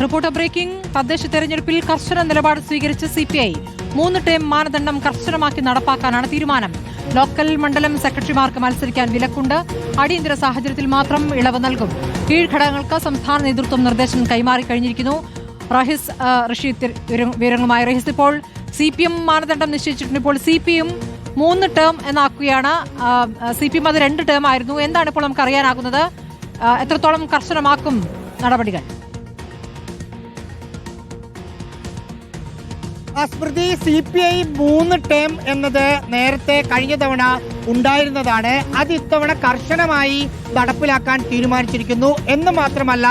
Reporter breaking. തദ്ദേശ തെരഞ്ഞെടുപ്പിൽ കർശന നിലപാട് സ്വീകരിച്ച CPI 3 ടേം മാനദണ്ഡം കർശനമാക്കി നടപ്പാക്കാനാണ് തീരുമാനം. ലോക്കൽ മണ്ഡലം സെക്രട്ടറിമാർക്ക് മത്സരിക്കാൻ വിലക്കുണ്ട്. അടിയന്തര സാഹചര്യത്തിൽ മാത്രം ഇളവ് നൽകും. കീഴ്ഘടകങ്ങൾക്ക് സംസ്ഥാന നേതൃത്വം നിർദ്ദേശം കൈമാറി കഴിഞ്ഞിരിക്കുന്നു. റഷീദ് വിവരങ്ങളുമായി. റഹീസ്, ഇപ്പോൾ CPM മാനദണ്ഡം നിശ്ചയിച്ചിട്ടുണ്ട്. ഇപ്പോൾ CPM 3 ടേം എന്നാക്കുകയാണ്. CPM അത് 2 ടേം ആയിരുന്നു. എന്താണ് ഇപ്പോൾ നമുക്ക് അറിയാനാകുന്നത്? എത്രത്തോളം കർശനമാക്കും നടപടികൾ? സ്മൃതി, CPI 3 ടേം എന്നത് നേരത്തെ കഴിഞ്ഞ തവണ ഉണ്ടായിരുന്നതാണ്. അത് ഇത്തവണ കർശനമായി നടപ്പിലാക്കാൻ തീരുമാനിച്ചിരിക്കുന്നു. എന്ന് മാത്രമല്ല,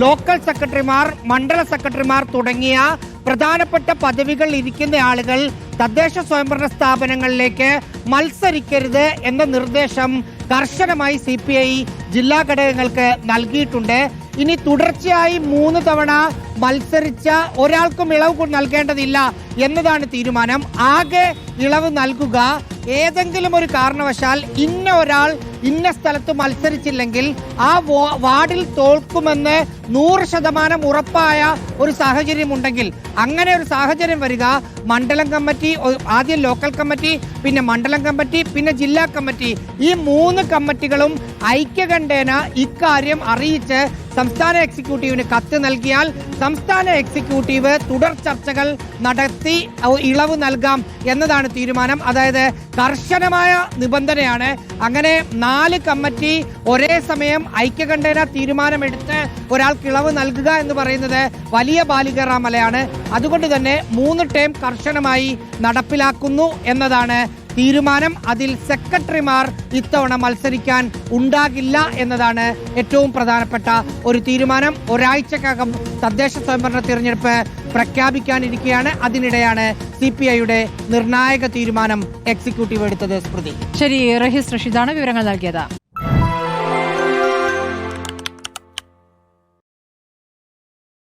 ലോക്കൽ സെക്രട്ടറിമാർ, മണ്ഡല സെക്രട്ടറിമാർ തുടങ്ങിയ പ്രധാനപ്പെട്ട പദവികൾ ഇരിക്കുന്ന ആളുകൾ തദ്ദേശ സ്വയംഭരണ സ്ഥാപനങ്ങളിലേക്ക് മത്സരിക്കരുത് എന്ന നിർദ്ദേശം കർശനമായി CPI ജില്ലാ ഘടകങ്ങൾക്ക് നൽകിയിട്ടുണ്ട്. ഇനി തുടർച്ചയായി 3 തവണ മത്സരിച്ച ഒരാൾക്കും ഇളവ് നൽകേണ്ടതില്ല എന്നതാണ് തീരുമാനം. ആകെ ഇളവ് നൽകുക ഏതെങ്കിലും ഒരു കാരണവശാൽ ഇന്ന ഒരാൾ ഇന്ന സ്ഥലത്ത് മത്സരിച്ചില്ലെങ്കിൽ ആ വാർഡിൽ തോൽക്കുമെന്ന് 100% ഉറപ്പായ ഒരു സാഹചര്യം ഉണ്ടെങ്കിൽ, അങ്ങനെ ഒരു സാഹചര്യം വരിക, മണ്ഡലം കമ്മിറ്റി, ആദ്യം ലോക്കൽ കമ്മിറ്റി, പിന്നെ മണ്ഡലം കമ്മിറ്റി, പിന്നെ ജില്ലാ കമ്മിറ്റി, ഈ 3 കമ്മിറ്റികളും ഐക്യകണ്ഠേന ഇക്കാര്യം അറിയിച്ച് സംസ്ഥാന എക്സിക്യൂട്ടീവിന് കത്ത് നൽകിയാൽ സംസ്ഥാന എക്സിക്യൂട്ടീവ് തുടർ ചർച്ചകൾ നടത്തി ഇളവ് നൽകാം എന്നതാണ് തീരുമാനം. അതായത് കർശനമായ നിബന്ധനയാണ്. അങ്ങനെ 4 കമ്മിറ്റി ഒരേ സമയം ഐക്യകണ്ഠേന തീരുമാനമെടുത്ത് ഒരാൾക്ക് ഇളവ് നൽകുക എന്ന് പറയുന്നത് വലിയ ബാലികേറാമലയാണ്. അതുകൊണ്ട് തന്നെ 3 ടേം കർശനമായി നടപ്പിലാക്കുന്നു എന്നതാണ് തീരുമാനം. അതിൽ സെക്രട്ടറിമാർ ഇത്തവണ മത്സരിക്കാൻ ഉണ്ടാകില്ല എന്നതാണ് ഏറ്റവും പ്രധാനപ്പെട്ട ഒരു തീരുമാനം. ഒരാഴ്ചക്കകം തദ്ദേശ സ്വയംഭരണ തിരഞ്ഞെടുപ്പ് പ്രഖ്യാപിക്കാനിരിക്കുകയാണ്. അതിനിടെയാണ് CPIയുടെ നിർണായക തീരുമാനം എക്സിക്യൂട്ടീവ് എടുത്തത്. സ്മൃതി. ശരി, റഹീസ് റഷീദാണ് വിവരങ്ങൾ നൽകിയത്.